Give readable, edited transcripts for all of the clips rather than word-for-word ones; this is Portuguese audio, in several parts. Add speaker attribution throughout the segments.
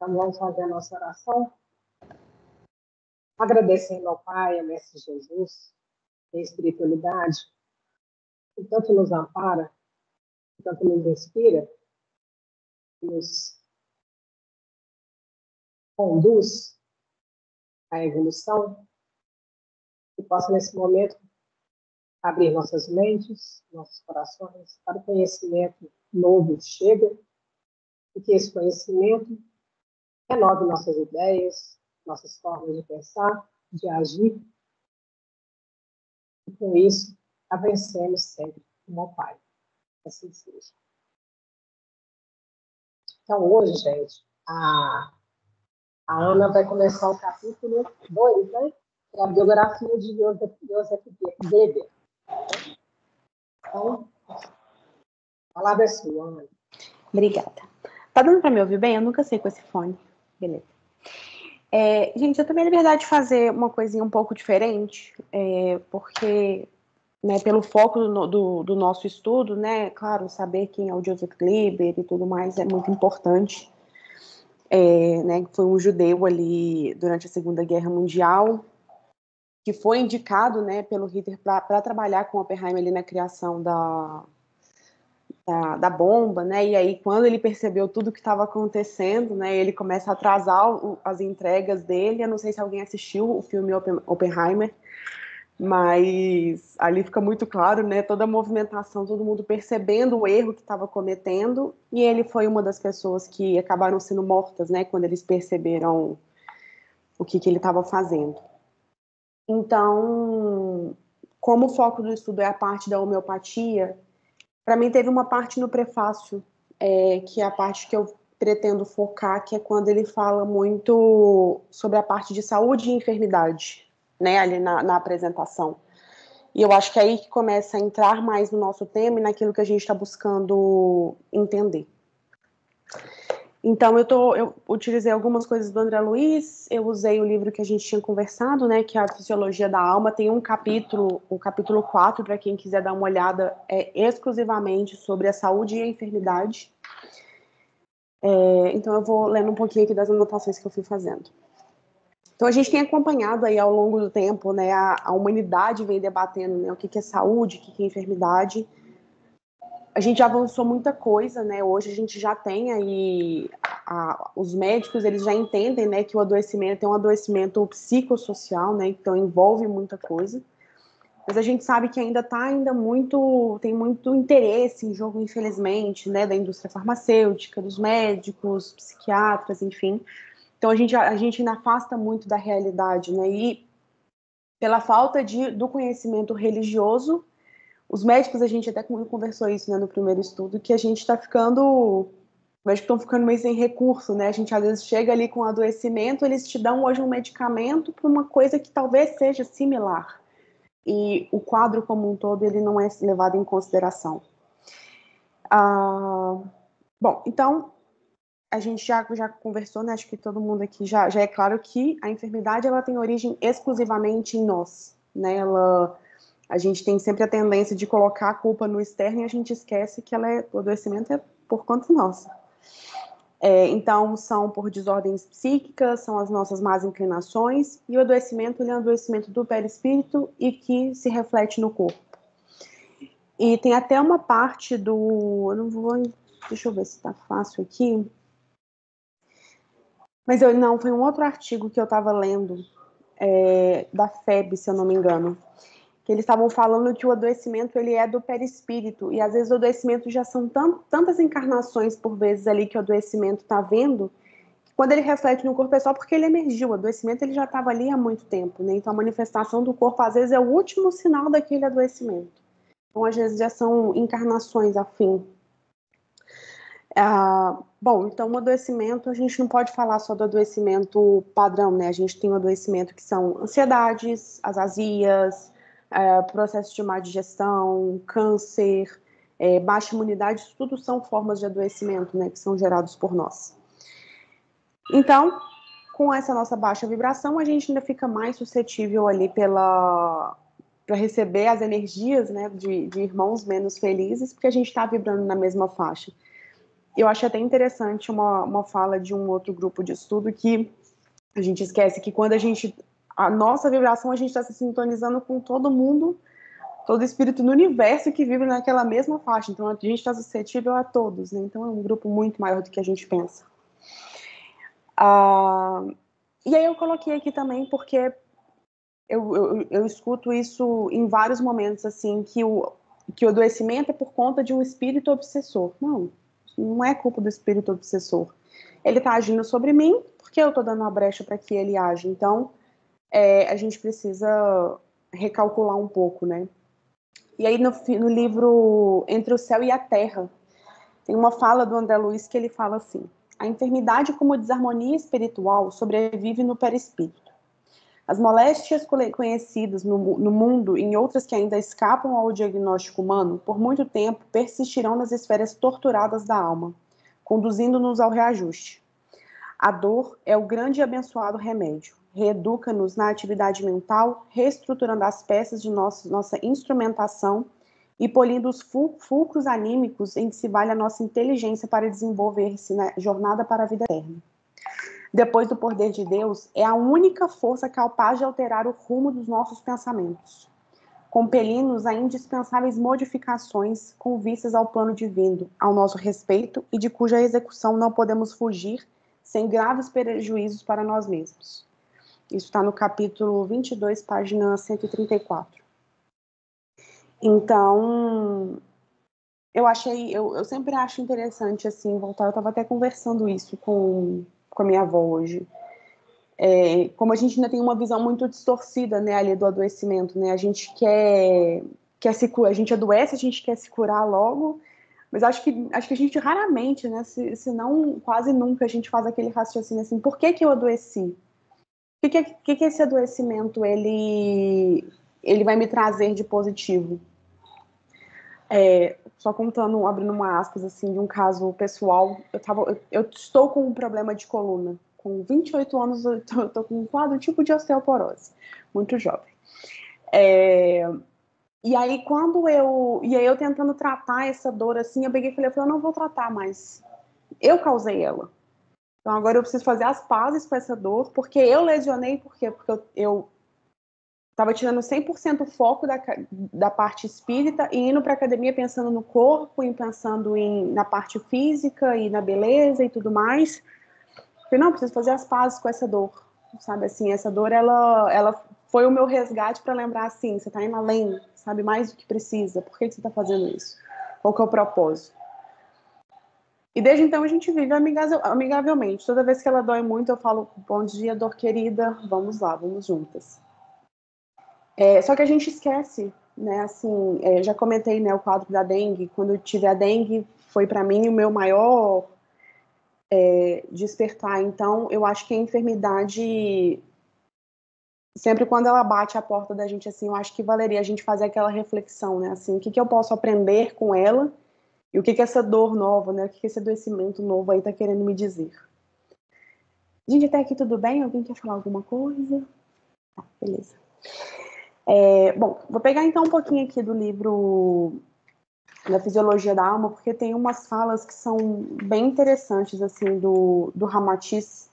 Speaker 1: Então, vamos fazer a nossa oração, agradecendo ao Pai, ao Mestre Jesus, a espiritualidade, que tanto nos ampara, que tanto nos inspira, que nos conduz à evolução, que possa, nesse momento, abrir nossas mentes, nossos corações, para o conhecimento novo que chega, e que esse conhecimento renove nossas ideias, nossas formas de pensar, de agir, e com isso avancemos sempre como ao Pai. Assim seja. Então, hoje, gente, a Ana vai começar o capítulo 2, né? É a biografia de Joseph Goebbels. Então, a palavra é sua, Ana.
Speaker 2: Obrigada. Tá dando para me ouvir bem? Eu nunca sei com esse fone. Beleza. Gente, eu tomei a liberdade de fazer uma coisinha um pouco diferente, porque, né, pelo foco do nosso estudo, né, claro, saber quem é o Joseph Goebbels e tudo mais é muito importante. Né, foi um judeu ali durante a Segunda Guerra Mundial, que foi indicado, né, pelo Hitler para trabalhar com Oppenheimer ali na criação da bomba, né, e aí quando ele percebeu tudo que estava acontecendo, né, ele começa a atrasar as entregas dele. Eu não sei se alguém assistiu o filme Oppenheimer, mas ali fica muito claro, né, toda a movimentação, todo mundo percebendo o erro que estava cometendo, e ele foi uma das pessoas que acabaram sendo mortas, né, quando eles perceberam o que ele estava fazendo. Então, como o foco do estudo é a parte da homeopatia, para mim teve uma parte no prefácio, que é a parte que eu pretendo focar, que é quando ele fala muito sobre a parte de saúde e enfermidade, né, ali na apresentação. E eu acho que é aí que começa a entrar mais no nosso tema e naquilo que a gente está buscando entender. Então, eu utilizei algumas coisas do André Luiz, eu usei o livro que a gente tinha conversado, né, que é a Fisiologia da Alma. Tem um capítulo, o capítulo 4, para quem quiser dar uma olhada, exclusivamente sobre a saúde e a enfermidade. Então, eu vou lendo um pouquinho aqui das anotações que eu fui fazendo. Então, a gente tem acompanhado aí ao longo do tempo, né, a humanidade vem debatendo, né, o que é saúde, o que é enfermidade. A gente já avançou muita coisa, né? Hoje a gente já tem aí os médicos, eles já entendem, né, que o adoecimento é um adoecimento psicossocial, né? Então envolve muita coisa. Mas a gente sabe que tem muito interesse em jogo, infelizmente, né, da indústria farmacêutica, dos médicos, psiquiatras, enfim. Então a gente ainda afasta muito da realidade, né? E pela falta do conhecimento religioso, os médicos, a gente até conversou isso, né, no primeiro estudo, que a gente está ficando, os médicos estão ficando meio sem recurso, né? A gente às vezes chega ali com adoecimento, eles te dão hoje um medicamento para uma coisa que talvez seja similar. E o quadro como um todo, ele não é levado em consideração. Bom, então, a gente já conversou, né? Acho que todo mundo aqui já é claro que a enfermidade, ela tem origem exclusivamente em nós, né? A gente tem sempre a tendência de colocar a culpa no externo e a gente esquece que o adoecimento é por conta nossa. Então, são por desordens psíquicas, são as nossas más inclinações, e o adoecimento, ele é um adoecimento do perispírito e que se reflete no corpo. E tem até uma parte deixa eu ver se está fácil aqui. Mas foi um outro artigo que eu estava lendo, da FEB, se eu não me engano, que eles estavam falando que o adoecimento, ele é do perispírito, e às vezes o adoecimento já são tantas encarnações por vezes ali que o adoecimento está vendo, que quando ele reflete no corpo é só porque ele emergiu. O adoecimento, ele já estava ali há muito tempo, né? Então a manifestação do corpo às vezes é o último sinal daquele adoecimento. Então às vezes já são encarnações afim. Bom, então o adoecimento, a gente não pode falar só do adoecimento padrão, né? A gente tem o adoecimento que são ansiedades, azasias, processo de má digestão, câncer, baixa imunidade, isso tudo são formas de adoecimento, né, que são gerados por nós. Então, com essa nossa baixa vibração, a gente ainda fica mais suscetível ali para receber as energias, né, de irmãos menos felizes, porque a gente está vibrando na mesma faixa. eu achei até interessante uma fala de um outro grupo de estudo que a gente esquece que quando a nossa vibração, a gente está se sintonizando com todo mundo, todo espírito no universo que vibra naquela mesma faixa. Então, a gente está suscetível a todos, né? Então, é um grupo muito maior do que a gente pensa. E aí eu coloquei aqui também porque eu escuto isso em vários momentos, assim, que o adoecimento é por conta de um espírito obsessor. Não é culpa do espírito obsessor. Ele está agindo sobre mim porque eu estou dando uma brecha para que ele age. Então, a gente precisa recalcular um pouco, né? E aí, no livro Entre o Céu e a Terra, tem uma fala do André Luiz que ele fala assim: a enfermidade como desarmonia espiritual sobrevive no perispírito. As moléstias conhecidas no mundo e em outras que ainda escapam ao diagnóstico humano, por muito tempo persistirão nas esferas torturadas da alma, conduzindo-nos ao reajuste. A dor é o grande e abençoado remédio. Reeduca-nos na atividade mental, reestruturando as peças de nossa instrumentação e polindo os fulcros anímicos em que se vale a nossa inteligência para desenvolver-se na jornada para a vida eterna. Depois do poder de Deus, é a única força capaz de alterar o rumo dos nossos pensamentos, compelindo-nos a indispensáveis modificações com vistas ao plano divino, ao nosso respeito e de cuja execução não podemos fugir sem graves prejuízos para nós mesmos. Isso está no capítulo 22, página 134. Então, eu sempre acho interessante, assim, voltar, eu estava até conversando isso com a minha avó hoje, como a gente ainda tem uma visão muito distorcida, né, ali do adoecimento, né, a gente quer se curar, a gente adoece, a gente quer se curar logo, mas acho que a gente raramente, né, se não quase nunca, a gente faz aquele raciocínio assim, por que eu adoeci? O que esse adoecimento ele vai me trazer de positivo? Só contando, abrindo uma aspas, assim, de um caso pessoal, eu estou com um problema de coluna. Com 28 anos, eu estou com um quadro tipo de osteoporose. Muito jovem. E aí, eu tentando tratar essa dor, assim, eu peguei e falei, eu não vou tratar mais. Eu causei ela. Então, agora eu preciso fazer as pazes com essa dor, porque eu lesionei, por quê? Porque eu estava tirando 100% o foco da parte espírita e indo para a academia pensando no corpo e pensando na parte física e na beleza e tudo mais. Falei, não, preciso fazer as pazes com essa dor, sabe? Assim, essa dor, ela foi o meu resgate para lembrar, assim, você está indo além, sabe? Mais do que precisa. Por que você está fazendo isso? Qual que é o propósito? E desde então a gente vive amigavelmente. Toda vez que ela dói muito, eu falo, bom dia, dor querida, vamos lá, vamos juntas. Só que a gente esquece, né, assim, já comentei, né, o quadro da dengue, quando eu tive a dengue, foi para mim o meu maior despertar. Então, eu acho que a enfermidade, sempre quando ela bate a porta da gente, assim, eu acho que valeria a gente fazer aquela reflexão, né, assim, o que eu posso aprender com ela e o que essa dor nova, né, o que esse adoecimento novo aí tá querendo me dizer. Gente, até aqui tudo bem? Alguém quer falar alguma coisa? Tá, beleza. Bom, vou pegar então um pouquinho aqui do livro da Fisiologia da Alma, porque tem umas falas que são bem interessantes, assim, do Ramatiz,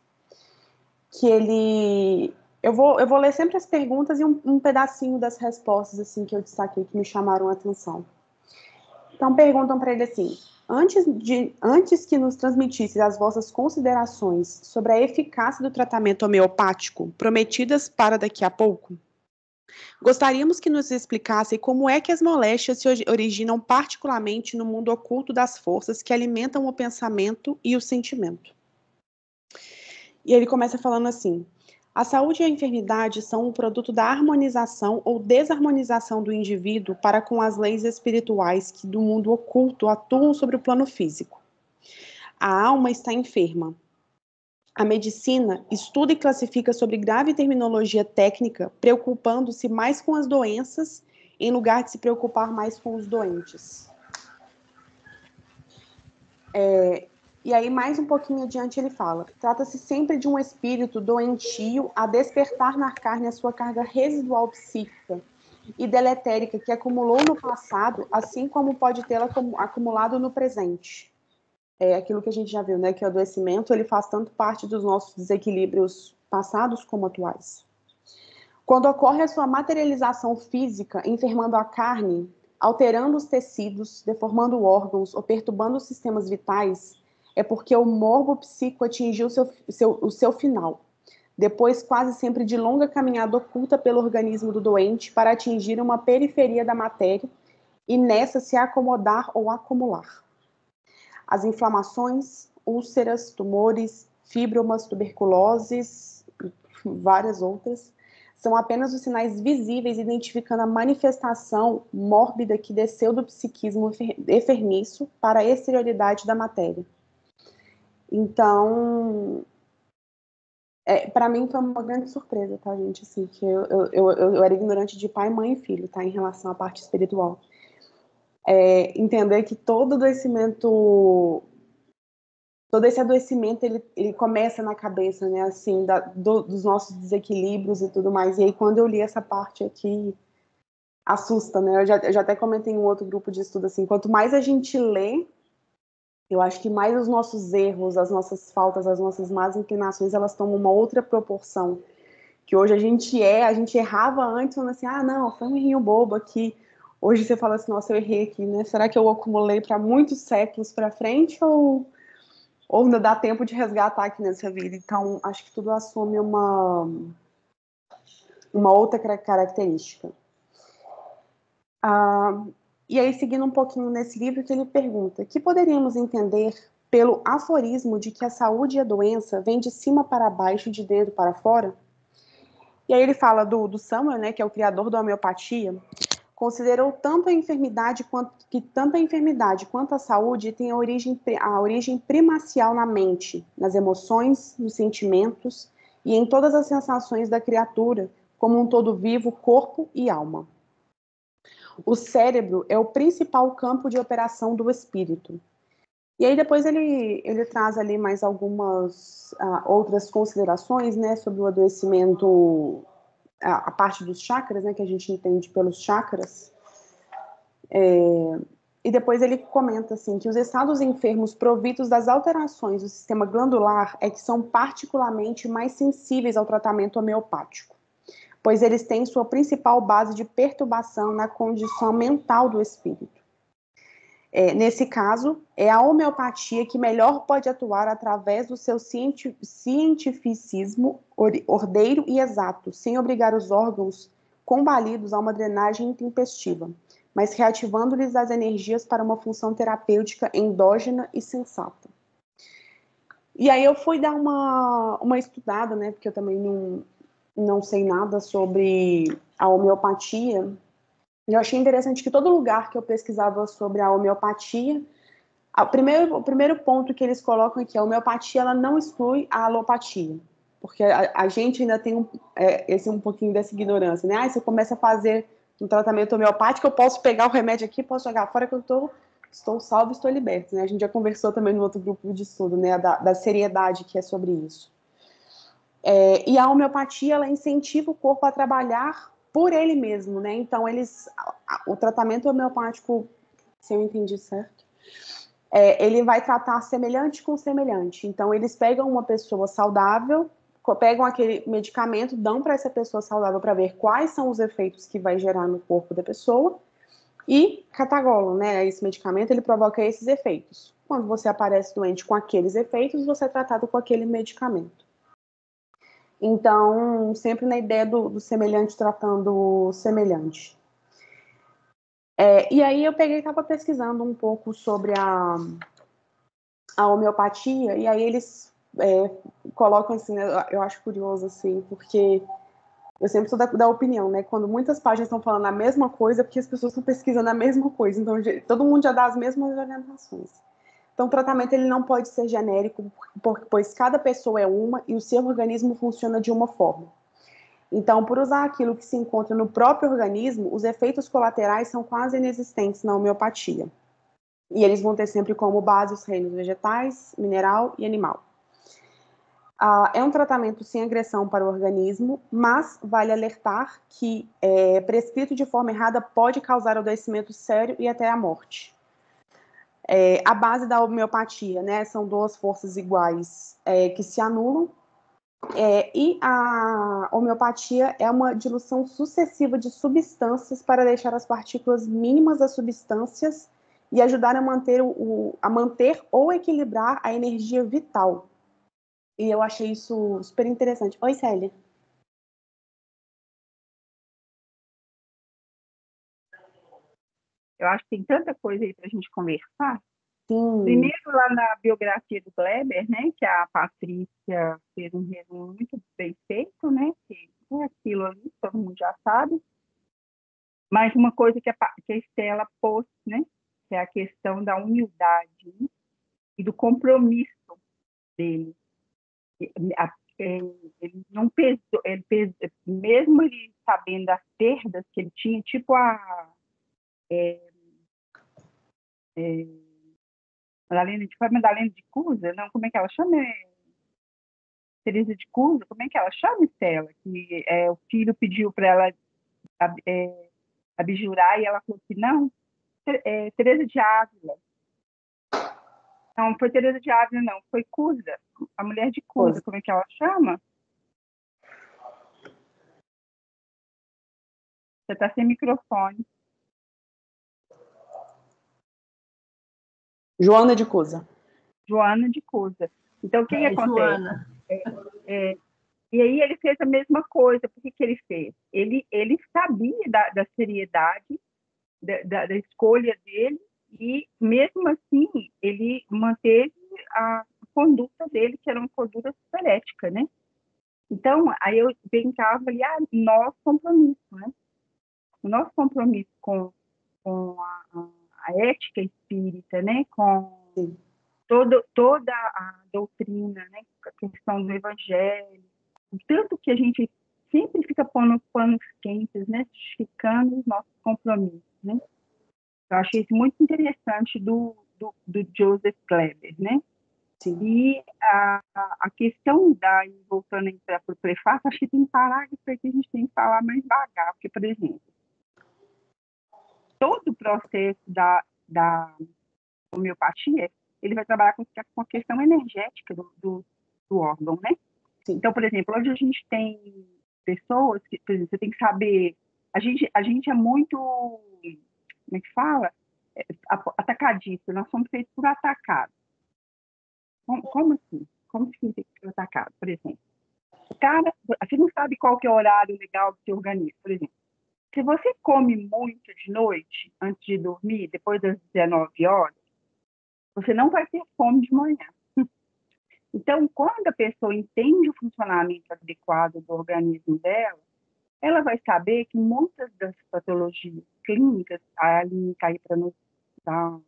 Speaker 2: que ele... Eu vou ler sempre as perguntas e um pedacinho das respostas, assim, que eu destaquei, que me chamaram a atenção. Então, perguntam para ele assim, antes que nos transmitisse as vossas considerações sobre a eficácia do tratamento homeopático prometidas para daqui a pouco, gostaríamos que nos explicasse como é que as moléstias se originam particularmente no mundo oculto das forças que alimentam o pensamento e o sentimento. E ele começa falando assim, a saúde e a enfermidade são um produto da harmonização ou desarmonização do indivíduo para com as leis espirituais que do mundo oculto atuam sobre o plano físico. A alma está enferma. A medicina estuda e classifica sobre grave terminologia técnica, preocupando-se mais com as doenças, em lugar de se preocupar mais com os doentes. E aí, mais um pouquinho adiante, ele fala, trata-se sempre de um espírito doentio a despertar na carne a sua carga residual psíquica e deletérica que acumulou no passado, assim como pode tê-la acumulado no presente. é aquilo que a gente já viu, né, que o adoecimento ele faz tanto parte dos nossos desequilíbrios passados como atuais. Quando ocorre a sua materialização física, enfermando a carne, alterando os tecidos, deformando órgãos ou perturbando os sistemas vitais, é porque o morbo psíquico atingiu o seu final, depois quase sempre de longa caminhada oculta pelo organismo do doente para atingir uma periferia da matéria e nessa se acomodar ou acumular. As inflamações, úlceras, tumores, fibromas, tuberculoses, várias outras, são apenas os sinais visíveis identificando a manifestação mórbida que desceu do psiquismo enfermiço para a exterioridade da matéria. Então, para mim foi uma grande surpresa, tá, gente? Assim, que eu era ignorante de pai, mãe e filho, tá, em relação à parte espiritual. Entender que todo esse adoecimento, ele começa na cabeça, né, assim, dos nossos desequilíbrios e tudo mais. E aí, quando eu li essa parte aqui, assusta, né? Eu já até comentei em um outro grupo de estudo, assim, quanto mais a gente lê, eu acho que mais os nossos erros, as nossas faltas, as nossas más inclinações, elas tomam uma outra proporção. Que hoje a gente errava antes, falando assim, não, foi um errinho bobo aqui. Hoje você fala assim, nossa, eu errei aqui, né? Será que eu acumulei para muitos séculos para frente ou ainda dá tempo de resgatar aqui nessa vida? Então, acho que tudo assume uma outra característica. E aí, seguindo um pouquinho nesse livro, que ele pergunta, que poderíamos entender pelo aforismo de que a saúde e a doença vêm de cima para baixo e de dentro para fora? E aí ele fala do Samuel, né, que é o criador da homeopatia, considerou tanto a enfermidade quanto a saúde têm a origem primacial na mente, nas emoções, nos sentimentos e em todas as sensações da criatura, como um todo vivo, corpo e alma. O cérebro é o principal campo de operação do espírito. E aí depois ele traz ali mais algumas outras considerações, né, sobre o adoecimento, a parte dos chakras, né, que a gente entende pelos chakras. E depois ele comenta assim, que os estados enfermos providos das alterações do sistema glandular é que são particularmente mais sensíveis ao tratamento homeopático, pois eles têm sua principal base de perturbação na condição mental do espírito. Nesse caso, é a homeopatia que melhor pode atuar através do seu cientificismo ordeiro e exato, sem obrigar os órgãos combalidos a uma drenagem intempestiva, mas reativando-lhes as energias para uma função terapêutica endógena e sensata. E aí eu fui dar uma estudada, né, porque eu também não sei nada sobre a homeopatia. Eu achei interessante que todo lugar que eu pesquisava sobre a homeopatia, o primeiro ponto que eles colocam é que a homeopatia ela não exclui a alopatia, porque a gente ainda tem um pouquinho dessa ignorância, né? Se eu começo a fazer um tratamento homeopático, eu posso pegar o remédio aqui, posso jogar fora que eu estou salvo, estou liberto, né? A gente já conversou também no outro grupo de estudo, né? Da seriedade que é sobre isso. E a homeopatia, ela incentiva o corpo a trabalhar por ele mesmo, né? Então, o tratamento homeopático, se eu entendi certo, ele vai tratar semelhante com semelhante. Então, eles pegam uma pessoa saudável, pegam aquele medicamento, dão para essa pessoa saudável para ver quais são os efeitos que vai gerar no corpo da pessoa e catagolam, né? Esse medicamento, ele provoca esses efeitos. Quando você aparece doente com aqueles efeitos, você é tratado com aquele medicamento. Então, sempre na ideia do semelhante tratando o semelhante. E aí eu peguei e estava pesquisando um pouco sobre a homeopatia, e aí eles colocam assim, eu acho curioso, assim, porque eu sempre sou da opinião, né? Quando muitas páginas estão falando a mesma coisa, é porque as pessoas estão pesquisando a mesma coisa, então todo mundo já dá as mesmas orientações. Então, o tratamento ele não pode ser genérico, pois cada pessoa é uma e o seu organismo funciona de uma forma. Então, por usar aquilo que se encontra no próprio organismo, os efeitos colaterais são quase inexistentes na homeopatia. E eles vão ter sempre como base os reinos vegetais, mineral e animal. É um tratamento sem agressão para o organismo, mas vale alertar que prescrito de forma errada pode causar adoecimento sério e até a morte. A base da homeopatia, né, são duas forças iguais que se anulam, e a homeopatia é uma diluição sucessiva de substâncias para deixar as partículas mínimas das substâncias e ajudar a manter, a manter ou equilibrar a energia vital. E eu achei isso super interessante. Oi, Célia.
Speaker 3: Eu acho que tem tanta coisa aí para a gente conversar.
Speaker 2: Sim.
Speaker 3: Primeiro, lá na biografia do Kleber, né, que a Patrícia fez um resumo muito bem feito, né, que é aquilo ali, todo mundo já sabe. Mas uma coisa que a Estela pôs, né, que é a questão da humildade, né, e do compromisso dele. Ele não pesou, mesmo ele sabendo das perdas que ele tinha, tipo a Madalena de Cusa, não, como é que ela chama? Teresa de Cusa, como é que ela chama, Estela? Que o filho pediu para ela abjurar e ela falou que não. Teresa de Ávila. Não, foi Teresa de Ávila, não, foi Cusa, a mulher de Cusa, como é que ela chama? Você está sem microfone.
Speaker 2: Joana de Cusa.
Speaker 3: Joana de Cusa. Então, o que acontece?
Speaker 4: Joana.
Speaker 3: E aí ele fez a mesma coisa. Por que ele fez? Ele sabia da seriedade da escolha dele e, mesmo assim, ele manteve a conduta dele, que era uma conduta super ética, né? Então, aí eu brincava ali, nosso compromisso, né? O nosso compromisso com a ética espírita, né? Com toda a doutrina, né? A questão do evangelho, tanto que a gente sempre fica pondo panos quentes, né? Justificando os nossos compromissos, né? Eu achei isso muito interessante do Joseph Kleber, né?
Speaker 2: Sim.
Speaker 3: E a questão voltando para o prefácio, acho que tem parágrafo que a gente tem que falar mais devagar, porque, por exemplo, todo o processo da homeopatia, ele vai trabalhar com a questão energética do órgão, né?
Speaker 2: Sim.
Speaker 3: Então, por exemplo, hoje a gente tem pessoas que, por exemplo, você tem que saber, a gente é muito, como é que fala? Atacadista, nós somos feitos por atacado. Como assim? Como significa ser atacado, por exemplo? O cara, você não sabe qual que é o horário legal do seu organismo, por exemplo. Se você come muito de noite, antes de dormir, depois das 19 horas, você não vai ter fome de manhã. Então, quando a pessoa entende o funcionamento adequado do organismo dela, ela vai saber que muitas das patologias clínicas, a Aline está aí para nos dar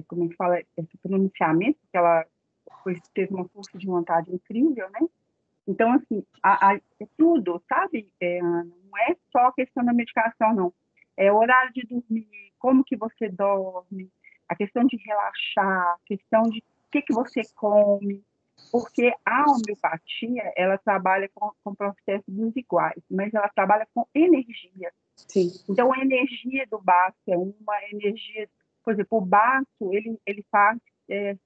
Speaker 3: como é que fala, esse pronunciamento, que ela teve uma força de vontade incrível, né? Então, assim, é tudo, sabe, não é só questão da medicação, não. É o horário de dormir, como que você dorme, a questão de relaxar, a questão de o que você come, porque a homeopatia, ela trabalha com processos desiguais, mas ela trabalha com energia.
Speaker 2: Sim.
Speaker 3: Então, a energia do baço é uma energia, por exemplo, o baço, ele faz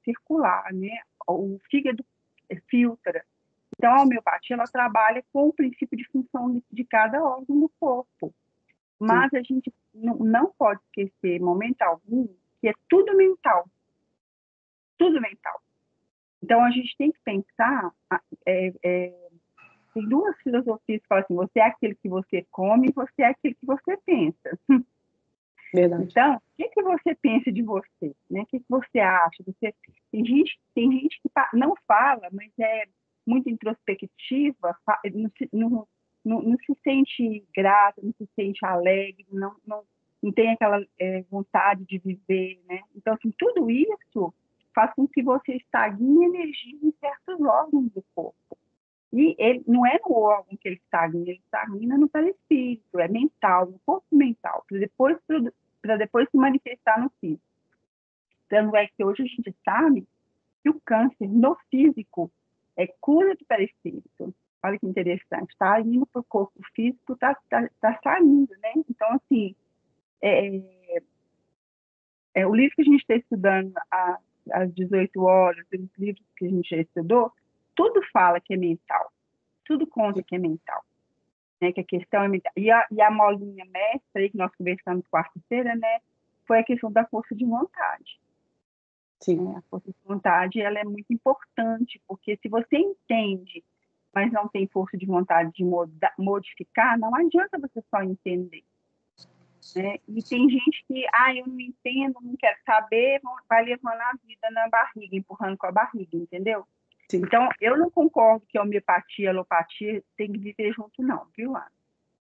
Speaker 3: circular, né? O fígado filtra. Então, a homeopatia, ela trabalha com o princípio de função de cada órgão do corpo. Mas a gente não pode esquecer, momento algum, que é tudo mental. Tudo mental. Então, a gente tem que pensar, tem duas filosofias que falam assim, você é aquele que você come, você é aquele que você pensa.
Speaker 2: Verdade.
Speaker 3: Então, o que você pensa de você? Né? O que você acha? Tem gente que não fala, mas é muito introspectiva, não se sente grata, não se sente alegre, não tem aquela vontade de viver, né? Então, assim, tudo isso faz com que você estagne energia em certos órgãos do corpo. E ele não é no órgão que ele estagna no perispírito, é mental, no corpo mental, para depois se manifestar no físico. Tanto é que hoje a gente sabe que o câncer no físico é cura do perispírito. Olha que interessante, está indo para o corpo físico, está saindo, né? Então, assim, É, o livro que a gente está estudando às 18 horas, os livros que a gente já estudou, tudo fala que é mental, tudo conta que é mental, né? Que a questão é mental. E a molinha mestra aí que nós conversamos quarta-feira, né? Foi a questão da força de vontade.
Speaker 2: Sim.
Speaker 3: A força de vontade, ela é muito importante, porque se você entende, mas não tem força de vontade de modificar, não adianta você só entender. Né? E tem gente que, eu não entendo, não quero saber, vai levando a vida na barriga, empurrando com a barriga, entendeu?
Speaker 2: Sim.
Speaker 3: Então, eu não concordo que a homeopatia e a alopatia tem que viver junto, não, viu, Ana?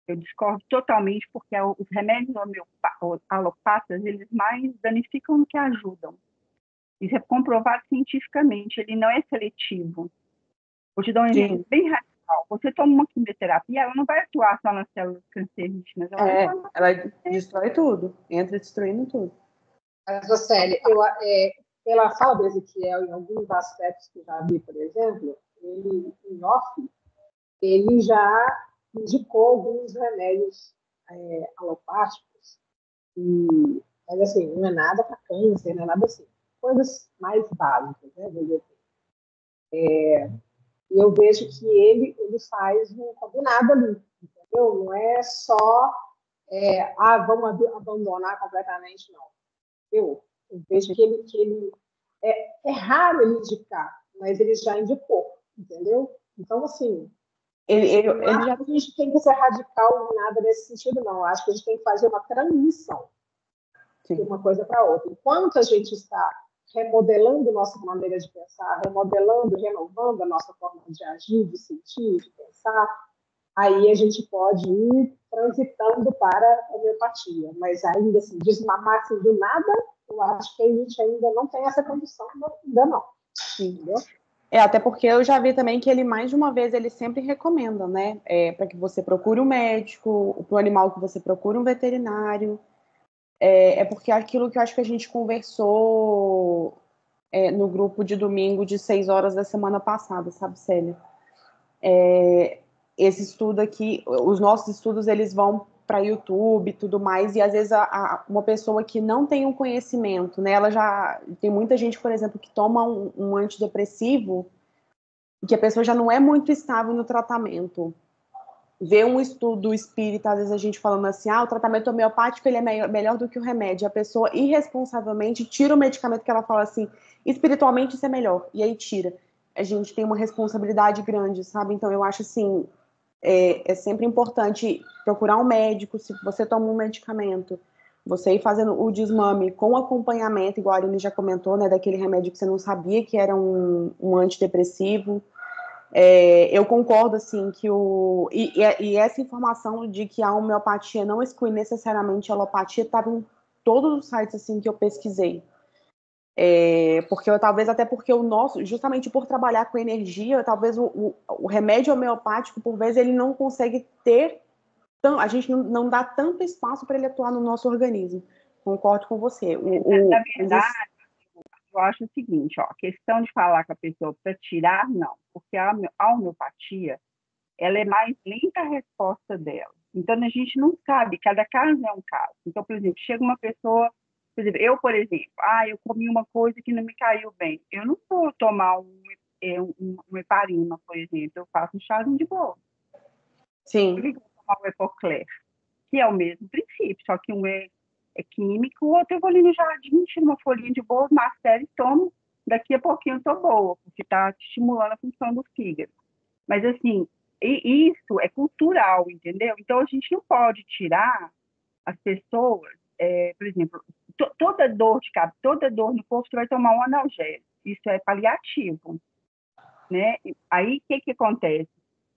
Speaker 3: Eu discordo totalmente, porque os remédios alopatas, eles mais danificam do que ajudam. Isso é comprovado cientificamente, ele não é seletivo. Vou te dar um exemplo bem radical. Você toma uma quimioterapia, ela não vai atuar só nas células cancerígenas.
Speaker 2: Ela destrói tudo, entra destruindo tudo.
Speaker 1: Mas, Roseli, pela fala do Ezequiel, em alguns aspectos que já vi, por exemplo, ele, em off, ele já indicou alguns remédios alopáticos, mas assim, não é nada para câncer, não é nada assim. Coisas mais básicas, né? E eu vejo que ele faz um combinado ali, entendeu? Não é só, vamos abandonar completamente, não. Eu vejo que ele é raro ele indicar, mas ele já indicou, entendeu? Então, assim,
Speaker 2: ele
Speaker 1: já... a gente tem que ser radical em nada nesse sentido, não. Eu acho que a gente tem que fazer uma transição de uma coisa para outra. Enquanto a gente está remodelando nossa maneira de pensar, remodelando, renovando a nossa forma de agir, de sentir, de pensar, aí a gente pode ir transitando para a homeopatia. Mas ainda assim, desmamar assim, do nada, eu acho que a gente ainda não tem essa condição, ainda não. Entendeu?
Speaker 2: Até porque eu já vi também que ele, mais de uma vez, ele sempre recomenda, né? Para que você procure um médico, para o animal que você procure um veterinário. Porque aquilo que eu acho que a gente conversou no grupo de domingo de 6 horas da semana passada, sabe, Célia? Esse estudo aqui, os nossos estudos, eles vão para YouTube e tudo mais, e às vezes uma pessoa que não tem um conhecimento, né, ela já tem muita gente, por exemplo, que toma um antidepressivo e que a pessoa já não é muito estável no tratamento. Vê um estudo espírita, às vezes a gente falando assim, o tratamento homeopático ele é melhor do que o remédio, a pessoa irresponsavelmente tira o medicamento que ela fala assim, espiritualmente isso é melhor, e aí tira. A gente tem uma responsabilidade grande, sabe? Então eu acho assim, é sempre importante procurar um médico. Se você toma um medicamento, você ir fazendo o desmame com acompanhamento, igual a Aline já comentou, né, daquele remédio que você não sabia que era um antidepressivo. Eu concordo, assim, que e essa informação de que a homeopatia não exclui necessariamente a alopatia estava em todos os sites, assim, que eu pesquisei. Porque o nosso, justamente por trabalhar com energia, talvez o remédio homeopático, por vezes, ele não consegue ter, a gente não dá tanto espaço para ele atuar no nosso organismo. Concordo com você.
Speaker 3: Na verdade, eu acho o seguinte, a questão de falar com a pessoa para tirar, não, porque a homeopatia, ela é mais lenta a resposta dela. Então, a gente não sabe, cada caso é um caso. Então, por exemplo, chega uma pessoa, por exemplo, eu comi uma coisa que não me caiu bem. Eu não vou tomar um heparina, por exemplo, eu faço um chazinho de bolo.
Speaker 2: Sim.
Speaker 3: Eu vou tomar um Epocler, que é o mesmo princípio, só que um é químico, o outro eu vou ali no jardim, tiro uma folhinha de bolo, macero e tomo, daqui a pouquinho eu tô boa, porque está estimulando a função do fígado. Mas, assim, isso é cultural, entendeu? Então, a gente não pode tirar as pessoas, por exemplo, toda dor no corpo, você vai tomar um analgésico. Isso é paliativo, né? Aí, o que acontece?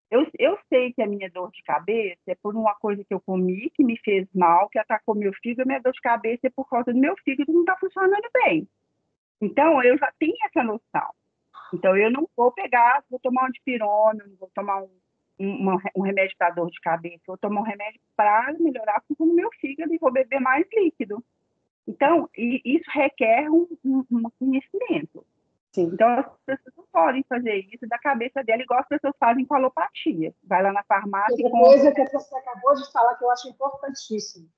Speaker 3: Eu sei que a minha dor de cabeça é por uma coisa que eu comi, que me fez mal, que atacou meu fígado, minha dor de cabeça é por causa do meu fígado que não está funcionando bem. Então, eu já tenho essa noção. Então, eu não vou tomar um dipirona, não vou tomar um remédio para dor de cabeça, vou tomar um remédio para melhorar a função do meu fígado e vou beber mais líquido. Então, isso requer um conhecimento.
Speaker 2: Sim.
Speaker 3: Então, as pessoas não podem fazer isso da cabeça dela, igual as pessoas fazem com a alopatia. Vai lá na farmácia
Speaker 1: e outra coisa que você acabou de falar que eu acho importantíssimo.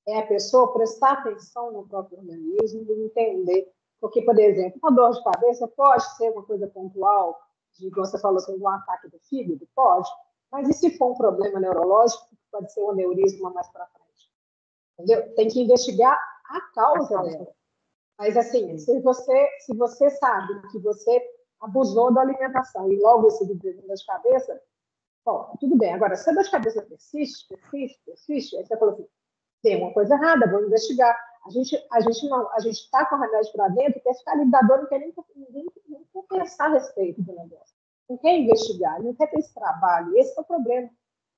Speaker 1: é a pessoa prestar atenção no próprio organismo e entender. Porque, por exemplo, uma dor de cabeça pode ser uma coisa pontual, de, como você falou, assim, um ataque do fígado? Pode. Mas e se for um problema neurológico, pode ser um aneurisma mais para frente? Entendeu? Tem que investigar a causa dela. Mas, assim, se você sabe que você abusou da alimentação e logo em seguida dor de cabeça, bom, tudo bem. Agora, se a dor de cabeça persiste, aí você fala assim, tem uma coisa errada, vou investigar. A gente está com o remédio para dentro, quer ficar ali da dor, não quer ninguém quer pensar a respeito do negócio. Não quer investigar, não quer ter esse trabalho. Esse é o problema.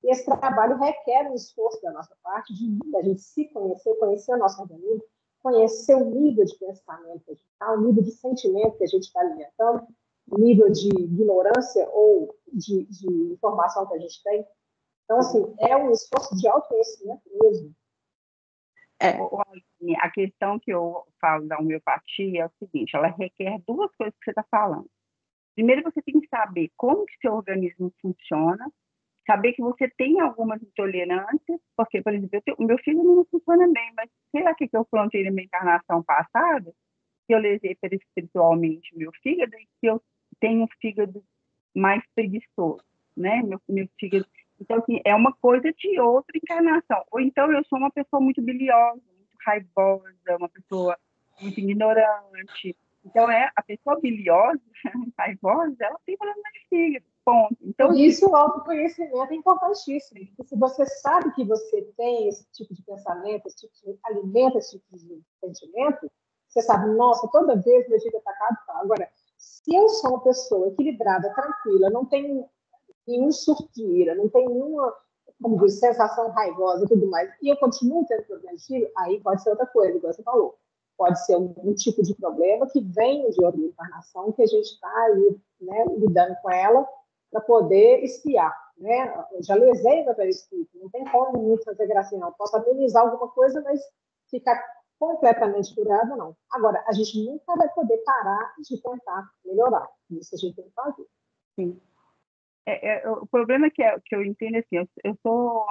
Speaker 1: E esse trabalho requer um esforço da nossa parte, de a gente se conhecer o nosso organismo, conhecer o nível de pensamento que a gente está, o nível de sentimento que a gente está alimentando, o nível de ignorância ou de informação que a gente tem. Então, assim, é um esforço de autoconhecimento mesmo.
Speaker 3: A questão que eu falo da homeopatia é o seguinte, ela requer duas coisas que você está falando. Primeiro, você tem que saber como que seu organismo funciona, saber que você tem algumas intolerâncias, porque, por exemplo, o meu fígado não funciona bem, mas sei lá o que eu plantei na minha encarnação passada, que eu lesei espiritualmente meu fígado e que eu tenho um fígado mais preguiçoso, né? Meu fígado. Então, assim, é uma coisa de outra encarnação. Ou então eu sou uma pessoa muito biliosa, muito raivosa, uma pessoa muito ignorante. Então, a pessoa biliosa, raivosa, ela tem problema de fígado, ponto. Então,
Speaker 1: por isso, o autoconhecimento é importantíssimo. Porque se você sabe que você tem esse tipo de pensamento, esse tipo de alimenta esse tipo de sentimento, você sabe, nossa, toda vez meu dia está atacado. Agora, se eu sou uma pessoa equilibrada, tranquila, não tenho nenhum surto de ira, não tenho nenhuma, como diz, sensação raivosa e tudo mais, e eu continuo tendo problema de filho, aí pode ser outra coisa, igual você falou. Pode ser um tipo de problema que vem de outra encarnação, que a gente está aí, né, lidando com ela para poder espiar. Né? Eu já lesei meu perispírito, não tem como muito fazer gracinha, não. Posso amenizar alguma coisa, mas ficar completamente curado, não. Agora, a gente nunca vai poder parar de tentar melhorar. Isso a gente tem que fazer.
Speaker 2: Sim.
Speaker 3: O problema que eu entendo assim, eu sou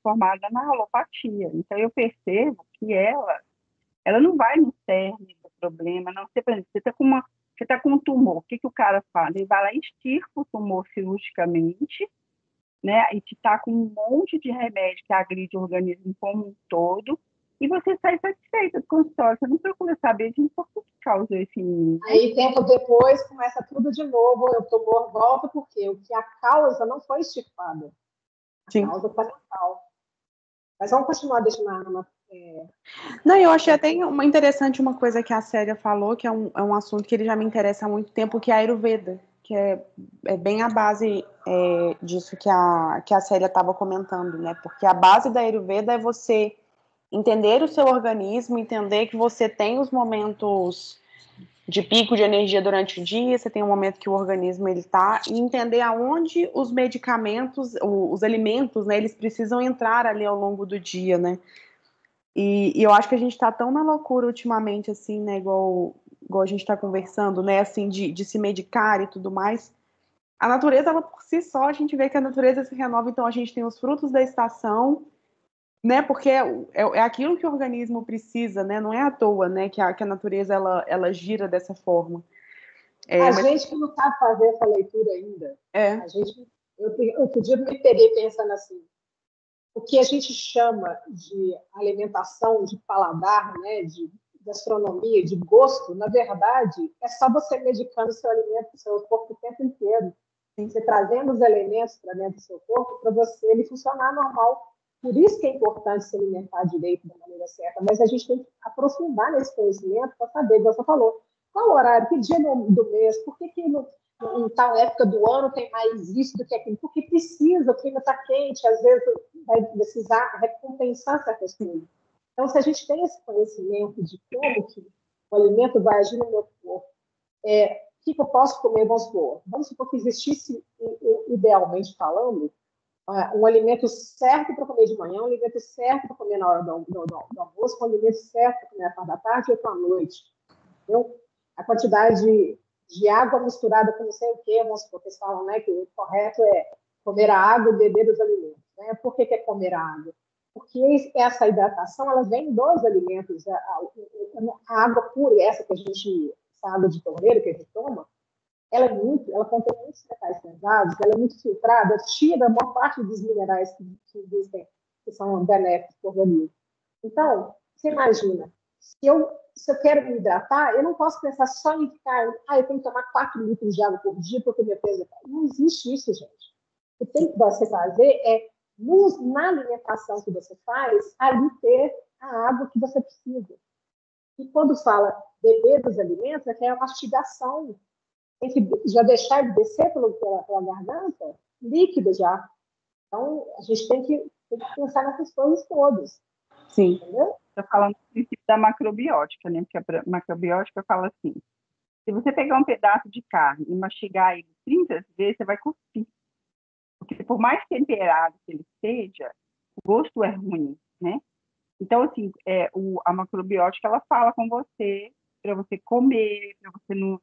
Speaker 3: formada na alopatia, então eu percebo que ela não vai no cerne do problema, não. Por exemplo, você está com um tumor, o que o cara faz? Ele vai lá e extirpa o tumor cirurgicamente, né? E te está com um monte de remédio que agride o organismo como um todo, e você sai satisfeita do consultório. Você não procura saber de por que causou esse mínimo.
Speaker 1: Aí, tempo depois, começa tudo de novo, o tumor volta, porque a causa não foi extirpada. A causa está mental. Mas vamos continuar deixando a Ana.
Speaker 2: Não, eu achei até interessante uma coisa que a Célia falou, que é um assunto que ele já me interessa há muito tempo, que é a Ayurveda, que é bem a base disso que a Célia estava comentando, né? Porque a base da Ayurveda é você entender o seu organismo, entender que você tem os momentos de pico de energia durante o dia, você tem um momento que o organismo ele tá, e entender aonde os medicamentos, os alimentos, né, eles precisam entrar ali ao longo do dia, né? E eu acho que a gente tá tão na loucura ultimamente, assim, né, igual a gente tá conversando, né, assim, de se medicar e tudo mais. A natureza, ela por si só, a gente vê que a natureza se renova, então a gente tem os frutos da estação, né, porque é aquilo que o organismo precisa, né, não é à toa, né, que a natureza, ela gira dessa forma.
Speaker 1: Gente que não sabe fazer essa leitura ainda, eu outro dia me peguei pensando assim, o que a gente chama de alimentação, de paladar, né, de gastronomia, de gosto, na verdade, é só você medicando o seu alimento, o seu corpo o tempo inteiro. Você trazendo os elementos para dentro do seu corpo para você ele funcionar normal. Por isso que é importante se alimentar direito da maneira certa, mas a gente tem que aprofundar nesse conhecimento para saber, como você falou, qual horário, que dia do mês, por que em tal época do ano tem mais isso do que aquilo, porque precisa, o clima está quente, às vezes vai precisar recompensar certas coisas. Então, se a gente tem esse conhecimento de como que o alimento vai agir no meu corpo, o que eu posso comer, vamos supor que existisse, idealmente falando, um alimento certo para comer de manhã, um alimento certo para comer na hora do almoço, um alimento certo para comer na parte da tarde e outro à noite. Entendeu? A quantidade de água misturada com não sei o quê, vamos supor que eles falam, né, que o correto é comer a água e beber os alimentos. Né? Por que é comer a água? porque essa hidratação ela vem dos alimentos, a água pura, essa água de torneira que a gente toma, ela contém muitos metais pesados, ela é muito filtrada, tira a maior parte dos minerais que existem, que são benéficos para o organismo. Então, você imagina, se eu quero me hidratar, eu não posso pensar só em ficar, eu tenho que tomar 4 litros de água por dia porque minha peso cai. Não existe isso, gente. O que tem que você fazer é, na alimentação que você faz, ali ter a água que você precisa. E quando fala beber dos alimentos, é que é a mastigação. Tem que já deixar de descer pela garganta líquido já. Então, a gente tem que pensar nessas coisas todas.
Speaker 2: Sim.
Speaker 1: Entendeu?
Speaker 3: Estou falando do princípio da macrobiótica, né? Porque a macrobiótica fala assim, se você pegar um pedaço de carne e mastigar ele 30 vezes, você vai cuspir. Porque por mais temperado que ele seja, o gosto é ruim, né? Então, assim, a macrobiótica, ela fala com você para você comer, para você não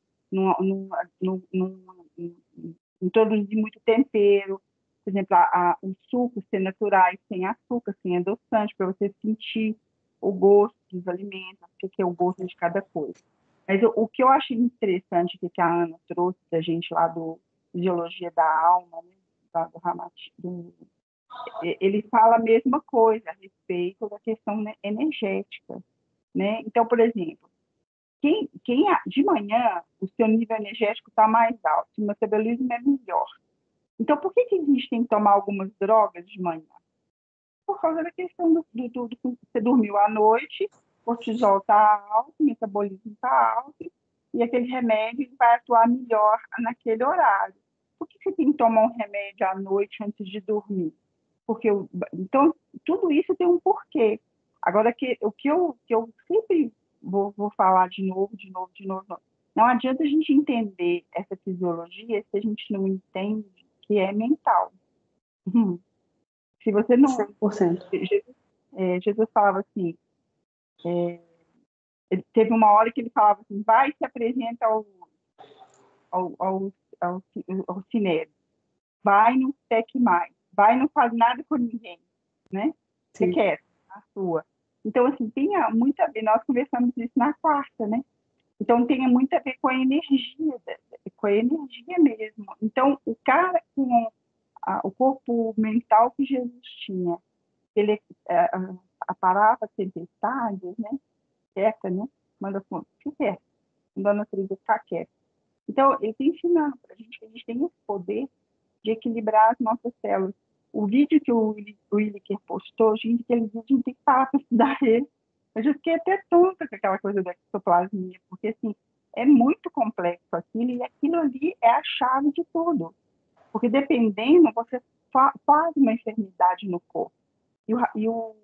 Speaker 3: introduzir muito tempero. Por exemplo, os sucos ser naturais, sem açúcar, sem adoçante, para você sentir o gosto dos alimentos, o que é o gosto de cada coisa. Mas o que eu achei interessante que a Ana trouxe da gente lá do Fisiologia da Alma, né, do Ramati, ele fala a mesma coisa a respeito da questão, né, energética, né? Então, por exemplo, de manhã o seu nível energético está mais alto, o metabolismo é melhor. Então, por que a gente tem que tomar algumas drogas de manhã? Por causa da questão do você dormiu à noite, o cortisol está alto, o metabolismo está alto, e aquele remédio vai atuar melhor naquele horário. Por que você tem que tomar um remédio à noite antes de dormir? Então, tudo isso tem um porquê. Agora, o que eu sempre vou falar de novo, não adianta a gente entender essa fisiologia se a gente não entende que é mental. Se você não...
Speaker 2: 100%.
Speaker 3: Jesus falava assim, teve uma hora que ele falava assim, vai e se apresenta ao cinema, vai, não seque mais, vai, não faz nada com ninguém, né? Você quer a sua. Então, assim, tem muito a ver, nós conversamos isso na quarta, né? Então, tem muito a ver com a energia mesmo. Então, o cara com o corpo mental que Jesus tinha, ele aparava tempestades, né? Quieta, né? Manda ficar quieta, mandando a natureza ficar quieta. Então, ele está ensinando para a gente que a gente tem esse poder de equilibrar as nossas células. O vídeo que o Williker postou, gente, aquele vídeo não tem que parar para estudar ele. Eu já fiquei até tonta com aquela coisa da exoplasmia, porque, assim, é muito complexo aquilo, e aquilo ali é a chave de tudo. Porque, dependendo, você faz uma enfermidade no corpo. E o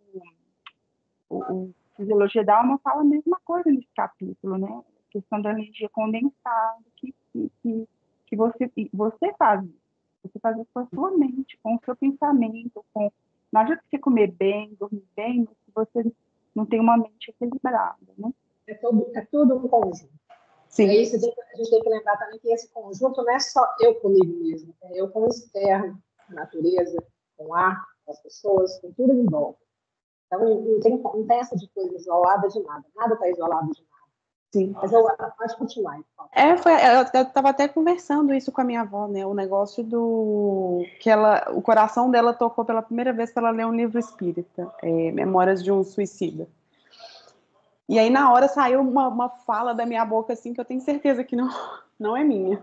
Speaker 3: Fisiologia da Alma fala a mesma coisa nesse capítulo, né? A questão da energia condensada, que você faz isso. Você faz isso com a sua mente, com o seu pensamento, não adianta você comer bem, dormir bem, se você não tem uma mente equilibrada, né?
Speaker 1: É tudo um conjunto.
Speaker 2: Sim.
Speaker 1: E aí a gente tem que lembrar também que esse conjunto não é só eu comigo mesmo, é eu com o externo, a natureza, com o ar, com as pessoas, com tudo em volta. Então, não tem essa de coisa isolada de nada. Nada está isolado de nada.
Speaker 2: Sim.
Speaker 1: Mas eu pode continuar. Então.
Speaker 2: Eu estava até conversando isso com a minha avó, né? O negócio o coração dela tocou pela primeira vez para ela ler um livro espírita, Memórias de um Suicida. E aí, na hora, saiu uma fala da minha boca, assim, que eu tenho certeza que não é minha.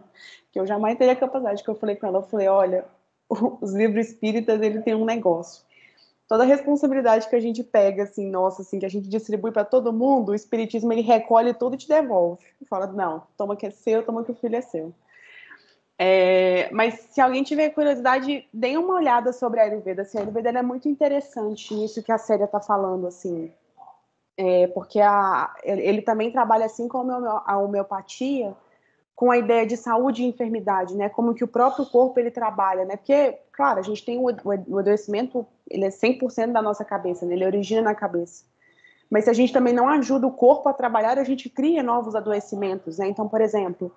Speaker 2: Que eu jamais teria capacidade. Que eu falei com ela, olha, os livros espíritas, ele tem um negócio. Toda a responsabilidade que a gente pega, assim, nossa, assim, que a gente distribui para todo mundo, o espiritismo, ele recolhe tudo e te devolve. Fala, não, toma que é seu, toma que o filho é seu. Mas se alguém tiver curiosidade, dê uma olhada sobre a Ayurveda. Assim, a Ayurveda é muito interessante nisso que a Célia está falando, assim. Porque ele também trabalha, assim como a homeopatia, com a ideia de saúde e enfermidade, né? Como que o próprio corpo ele trabalha, né? Porque, claro, a gente tem o adoecimento, ele é 100% da nossa cabeça, né? Ele origina na cabeça. Mas se a gente também não ajuda o corpo a trabalhar, a gente cria novos adoecimentos, né? Então, por exemplo,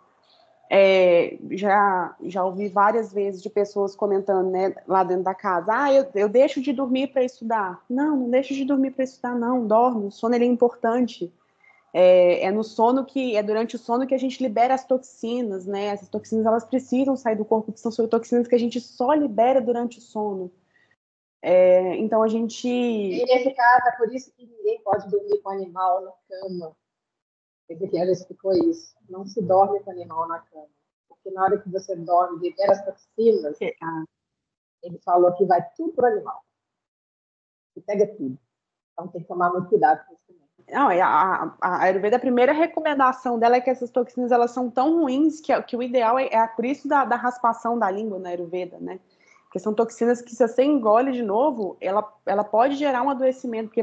Speaker 2: Já ouvi várias vezes de pessoas comentando, né, lá dentro da casa, eu deixo de dormir para estudar. Não deixo de dormir para estudar, não, dorme, o sono ele é importante. No sono durante o sono que a gente libera as toxinas, né? Essas toxinas elas precisam sair do corpo, que são toxinas que a gente só libera durante o sono. Então a gente.
Speaker 1: E nesse caso, é por isso que ninguém pode dormir com animal na cama. Ezequiel explicou isso. Não se dorme com animal na cama. Porque na hora que você dorme, libera as toxinas, ele falou que vai tudo pro animal. E pega tudo. Então tem que tomar muito cuidado com isso também.
Speaker 2: Não, a Ayurveda, a primeira recomendação dela é que essas toxinas elas são tão ruins que o ideal por isso da raspação da língua na Ayurveda, né? Porque são toxinas que, se você engole de novo, ela pode gerar um adoecimento, porque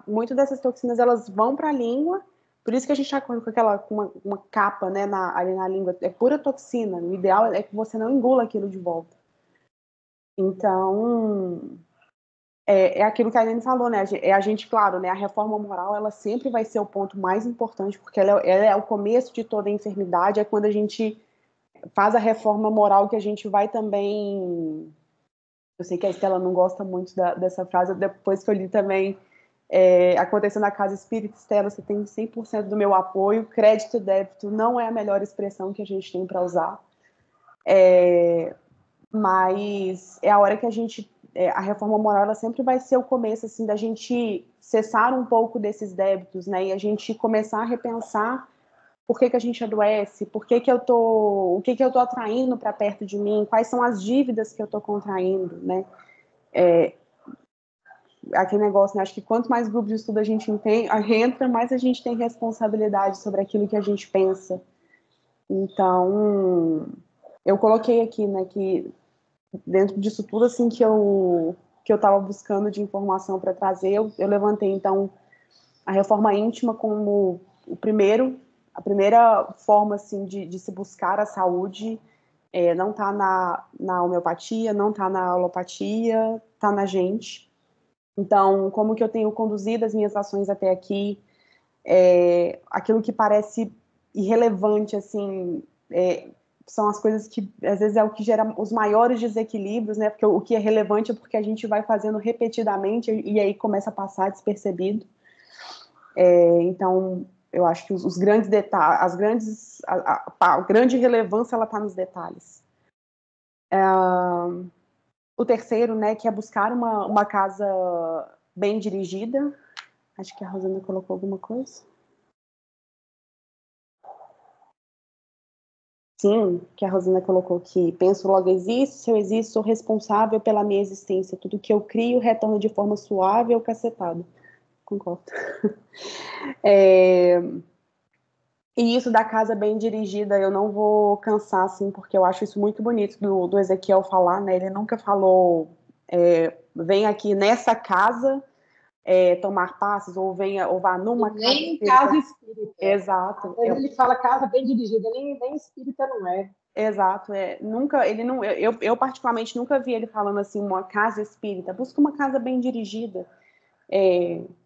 Speaker 2: muitas dessas toxinas elas vão para a língua, por isso que a gente está com uma capa, né, ali na língua, é pura toxina. O ideal é que você não engula aquilo de volta. Então, aquilo que a Aline falou, né? A gente, claro, né? A reforma moral, ela sempre vai ser o ponto mais importante, porque ela é o começo de toda a enfermidade, é quando a gente faz a reforma moral que a gente vai também... Eu sei que a Estela não gosta muito dessa frase, depois que eu li também acontecendo na Casa Espírita, Estela, você tem 100% do meu apoio, crédito e débito não é a melhor expressão que a gente tem para usar, mas é a hora que a reforma moral ela sempre vai ser o começo assim, da gente cessar um pouco desses débitos, né, e a gente começar a repensar por que a gente adoece, o que eu tô atraindo para perto de mim, quais são as dívidas que eu tô contraindo, né? Aquele negócio, né? Acho que quanto mais grupos de estudo a gente entra, mais a gente tem responsabilidade sobre aquilo que a gente pensa. Então, eu coloquei aqui, né, que dentro disso tudo assim que eu estava buscando de informação para trazer, eu levantei então a reforma íntima como a primeira forma assim de se buscar a saúde. Não está na homeopatia, não está na alopatia, está na gente. Então, como que eu tenho conduzido as minhas ações até aqui, aquilo que parece irrelevante, assim, são as coisas que, às vezes, é o que gera os maiores desequilíbrios, né? Porque o que é relevante é porque a gente vai fazendo repetidamente e aí começa a passar despercebido. Então, eu acho que os grandes detalhes, a grande relevância, ela está nos detalhes. O terceiro, né, que é buscar uma casa bem dirigida. Acho que a Rosana colocou alguma coisa. Sim, que a Rosana colocou aqui. Penso, logo existo. Se eu existo, sou responsável pela minha existência. Tudo que eu crio retorna de forma suave ou cacetada. Concordo. E isso da casa bem dirigida, eu não vou cansar, assim, porque eu acho isso muito bonito do Ezequiel falar, né? Ele nunca falou, vem aqui nessa casa tomar passes, ou vá numa casa
Speaker 1: Nem
Speaker 2: espírita.
Speaker 1: casa espírita.
Speaker 2: Exato.
Speaker 1: Ele fala casa bem dirigida, nem espírita não é.
Speaker 2: Exato, eu particularmente nunca vi ele falando assim, uma casa espírita, busca uma casa bem dirigida,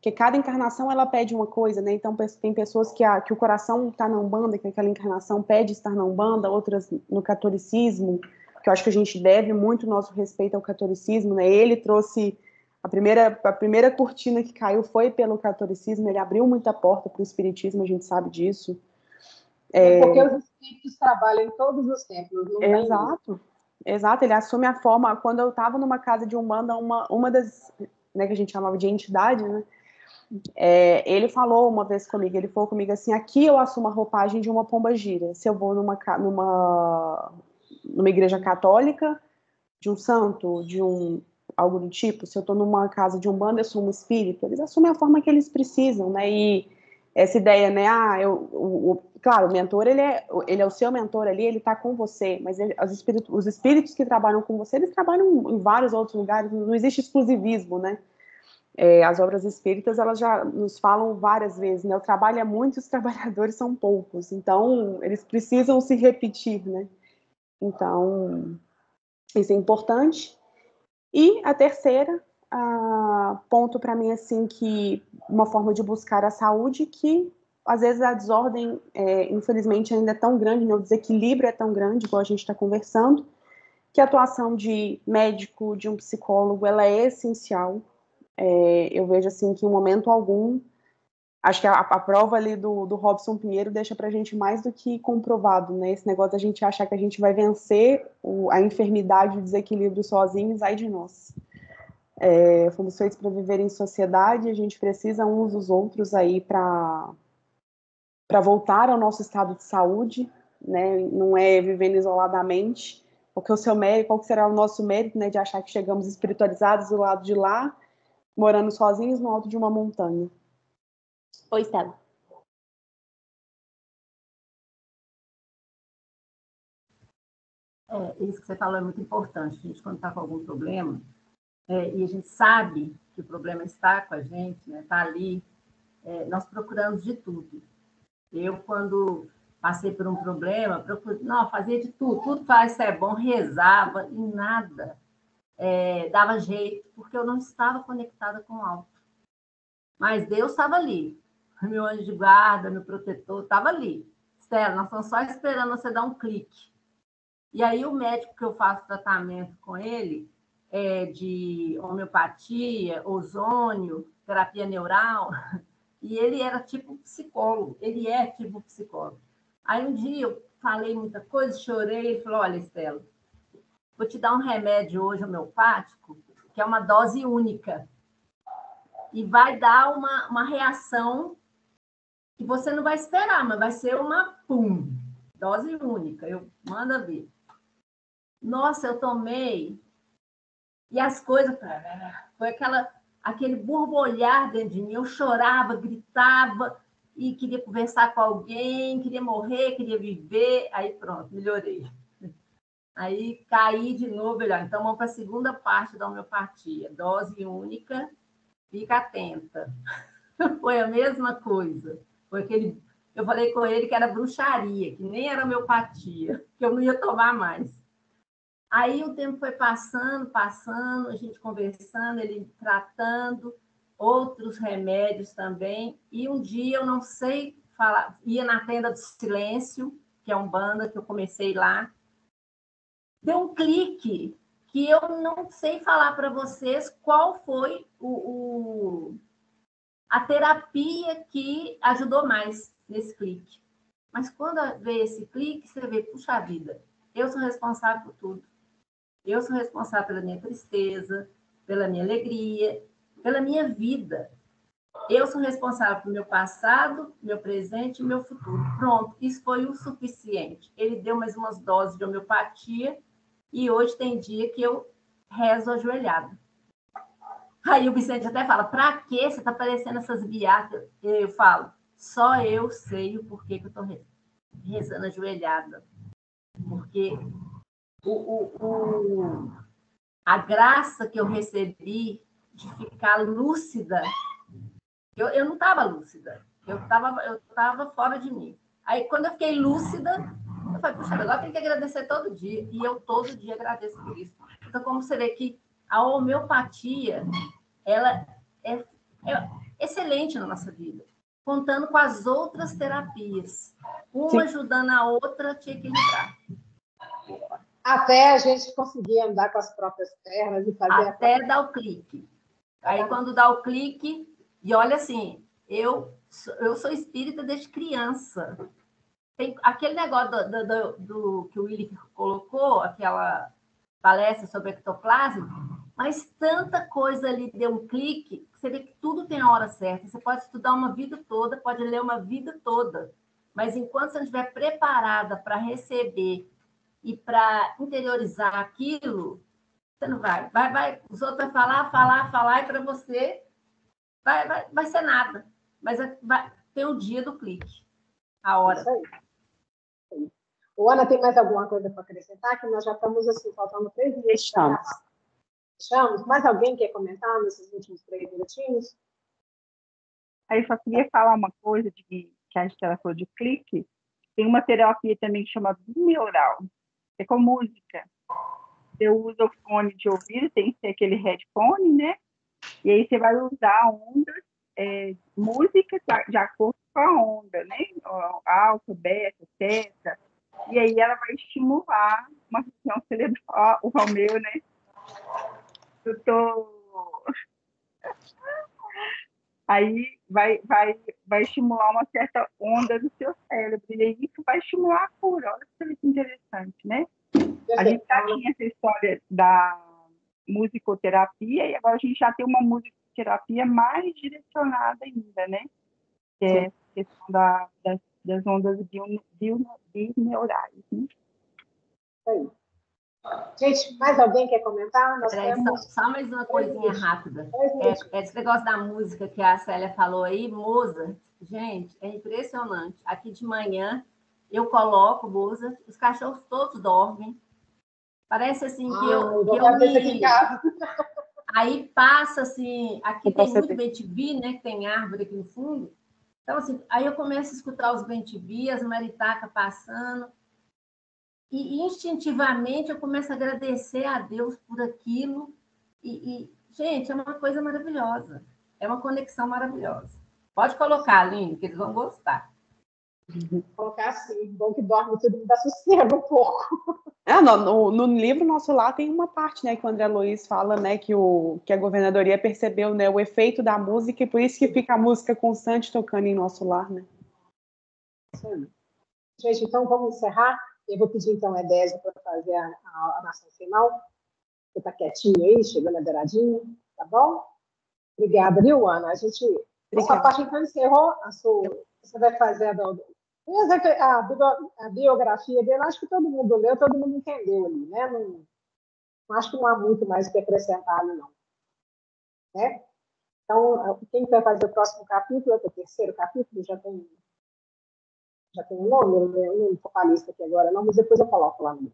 Speaker 2: que cada encarnação ela pede uma coisa, né? Então tem pessoas que o coração está na Umbanda, que aquela encarnação pede estar na Umbanda, outras no catolicismo, que eu acho que a gente deve muito nosso respeito ao catolicismo, né? Ele trouxe a primeira cortina que caiu foi pelo catolicismo, ele abriu muita porta para o espiritismo, a gente sabe disso.
Speaker 1: Porque os espíritos trabalham em todos os tempos, não tem isso.
Speaker 2: Exato, ele assume a forma. Quando eu estava numa casa de Umbanda, uma das, né, que a gente chamava de entidade, né? Ele falou uma vez comigo, ele falou comigo assim: aqui eu assumo a roupagem de uma pombagira. Se eu vou numa igreja católica, de um santo, algo do tipo, se eu estou numa casa de Umbanda, eu sou um espírito, eles assumem a forma que eles precisam, né? E essa ideia, né? Claro, o mentor, ele é o seu mentor ali, ele está com você, mas os espíritos que trabalham com você, eles trabalham em vários outros lugares, não existe exclusivismo, né? As obras espíritas, elas já nos falam várias vezes, né? O trabalho é muito, os trabalhadores são poucos, então eles precisam se repetir, né? Então, isso é importante. E a terceira, ponto para mim, assim, que uma forma de buscar a saúde que às vezes a desordem, infelizmente, ainda é tão grande, né? O desequilíbrio é tão grande, igual a gente está conversando, que a atuação de médico, de um psicólogo, ela é essencial. Eu vejo assim que em momento algum, acho que a prova ali do Robson Pinheiro deixa para a gente mais do que comprovado, né? Esse negócio da gente achar que a gente vai vencer a enfermidade, o desequilíbrio sozinhos, ai de nós. Fomos feitos para viver em sociedade, a gente precisa uns dos outros aí para voltar ao nosso estado de saúde, né? Não é vivendo isoladamente, porque o seu mérito, qual que será o nosso mérito, né, de achar que chegamos espiritualizados do lado de lá, morando sozinhos no alto de uma montanha. Oi, Stella.
Speaker 4: Isso que você falou é muito importante. A gente, quando está com algum problema, e a gente sabe que o problema está com a gente, né, está ali, nós procuramos de tudo. Eu, quando passei por um problema, fazia de tudo, tudo faz é bom, rezava e nada dava jeito, porque eu não estava conectada com o alto. Mas Deus estava ali, meu anjo de guarda, meu protetor, estava ali. Stella, nós estamos só esperando você dar um clique. E aí o médico que eu faço tratamento com ele é de homeopatia, ozônio, terapia neural, e ele era tipo psicólogo, ele é tipo psicólogo. Aí um dia eu falei muita coisa, chorei, ele falou, olha, Stella, vou te dar um remédio hoje homeopático, que é uma dose única, e vai dar uma reação que você não vai esperar, mas vai ser uma pum, dose única. Eu manda ver. Nossa, eu tomei e as coisas foi aquele borbulhar dentro de mim. Eu chorava, gritava e queria conversar com alguém, queria morrer, queria viver. Aí pronto, melhorei. Aí caí de novo, melhor. Então vamos para a segunda parte da homeopatia, dose única. Fica atenta. Foi a mesma coisa. Foi aquele. Eu falei com ele que era bruxaria, que nem era homeopatia, que eu não ia tomar mais. Aí o tempo foi passando, a gente conversando, ele tratando, outros remédios também. E um dia, eu não sei falar, ia na Tenda do Silêncio, que é um banda que eu comecei lá. Deu um clique que eu não sei falar para vocês qual foi a terapia que ajudou mais nesse clique. Mas quando veio esse clique, você vê, puxa vida, eu sou responsável por tudo. Eu sou responsável pela minha tristeza, pela minha alegria, pela minha vida. Eu sou responsável pelo meu passado, meu presente e meu futuro. Pronto, isso foi o suficiente. Ele deu mais umas doses de homeopatia e hoje tem dia que eu rezo ajoelhada. Aí o Vicente até fala, para que você está parecendo essas beatas? Eu falo, só eu sei o porquê que eu estou rezando ajoelhada. Porque a graça que eu recebi de ficar lúcida, eu não estava lúcida, eu estava fora de mim. Aí, quando eu fiquei lúcida, eu falei, puxa, agora tem que agradecer todo dia. E eu todo dia agradeço por isso. Então, como você vê que a homeopatia, ela é excelente na nossa vida, contando com as outras terapias. Uma Sim. ajudando a outra a te equilibrar.
Speaker 1: Até a gente conseguir andar com as próprias pernas e fazer...
Speaker 4: Até dar o clique. Aí, quando dá o clique... E olha assim, eu sou espírita desde criança. Tem aquele negócio do que o Willi colocou, aquela palestra sobre ectoplasma, mas tanta coisa ali deu um clique, você vê que tudo tem a hora certa. Você pode estudar uma vida toda, pode ler uma vida toda, mas enquanto você não estiver preparada para receber e para interiorizar aquilo, você não vai. Os outros vão falar, e para você vai ser nada. Mas tem o dia do clique, a hora.
Speaker 1: Isso aí. O Ana, tem mais alguma coisa para acrescentar? Que nós já estamos assim, faltando 3 minutos. Fechamos. Mais alguém quer comentar nesses últimos 3 minutinhos?
Speaker 3: Aí eu só queria falar uma coisa que a gente falou de clique. Tem uma terapia também que chama binaural, que é com música. Você usa o fone de ouvido, tem que ser aquele headphone, né? E aí você vai usar ondas, música de acordo com a onda, né? Alfa, beta, teta. E aí ela vai estimular uma região cerebral, o meu, né? Eu tô... Aí vai estimular uma certa onda do seu cérebro. E aí isso vai estimular a cura. Olha que interessante, né? A gente já tinha essa história da musicoterapia e agora a gente já tem uma musicoterapia mais direcionada ainda, né? Que é a questão das ondas bineurais. Né?
Speaker 1: Aí. Gente, mais alguém quer comentar? Nós
Speaker 4: Peraí,
Speaker 1: temos...
Speaker 4: só mais uma coisinha rápida. Esse negócio da música que a Célia falou aí, Mozart, gente, é impressionante. Aqui de manhã eu coloco Mozart, os cachorros todos dormem. Parece assim que eu
Speaker 1: me... aqui em casa.
Speaker 4: Aí passa assim, aqui tem muito bem-te-vi, né? Que tem árvore aqui no fundo. Então, assim, aí eu começo a escutar os bem-te-vi, as maritacas passando. E instintivamente eu começo a agradecer a Deus por aquilo. Gente, é uma coisa maravilhosa. É uma conexão maravilhosa. Pode colocar, Aline, que eles vão gostar.
Speaker 1: Vou colocar assim, bom que dorme tudo, me dá sossego um pouco.
Speaker 2: No livro Nosso Lar tem uma parte, né, que o André Luiz fala, né, que a governadoria percebeu, né, o efeito da música e por isso que fica a música constante tocando em Nosso Lar, né?
Speaker 1: Isso aí. Gente, então vamos encerrar. Eu vou pedir então a Edésio para fazer a oração final. Você está quietinho aí, chegando a beiradinha, tá bom? Obrigada, viu, Ana? A sua parte então encerrou. Você vai fazer a biografia dele. Acho que todo mundo leu, todo mundo entendeu ali, né? Não acho que não há muito mais o que acrescentar ali, não. Né? Então, quem vai fazer o próximo capítulo, é o terceiro capítulo, já tem um nome, eu não estou com a lista aqui agora, não, mas depois eu coloco lá no meio.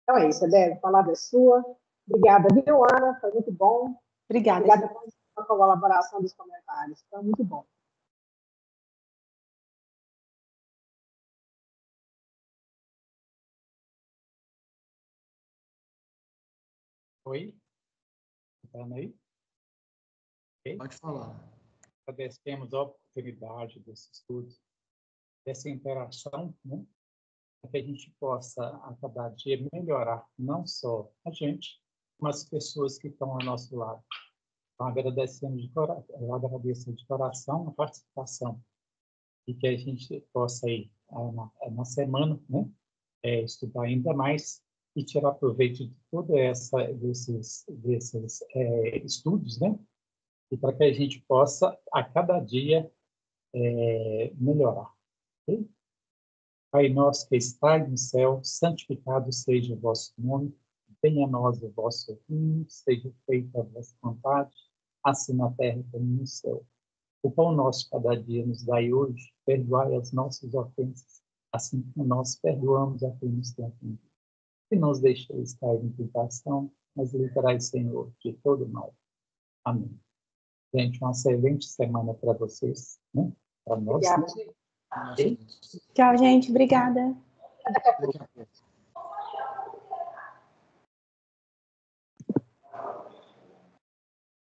Speaker 1: Então é isso, Adélio, a palavra é sua. Obrigada, viu, Ana? Foi muito bom.
Speaker 2: Obrigada
Speaker 1: pela colaboração dos comentários. Foi muito bom.
Speaker 5: Oi? Está aí? Okay.
Speaker 6: Pode falar.
Speaker 5: Agradecemos a oportunidade desse estudo, dessa interação, né? Para que a gente possa, a cada dia, melhorar não só a gente, mas as pessoas que estão ao nosso lado. Então, eu agradeço de coração a participação e que a gente possa ir na semana, né? Estudar ainda mais e tirar proveito de toda desses estudos, né? E para que a gente possa, a cada dia, melhorar. Okay? Pai nosso que estais no céu, santificado seja o vosso nome, venha a nós o vosso reino, seja feita a vossa vontade, assim na terra como no céu. O pão nosso cada dia nos dai hoje, perdoai as nossas ofensas, assim como nós perdoamos a quem nos tem ofendido. E não nos deixeis cair em tentação, mas livrai, Senhor, de todo mal. Amém. Gente, uma excelente semana para vocês, né? Para nós.
Speaker 1: Obrigada.
Speaker 2: Tchau, gente. Obrigada.
Speaker 1: Daqui a pouco.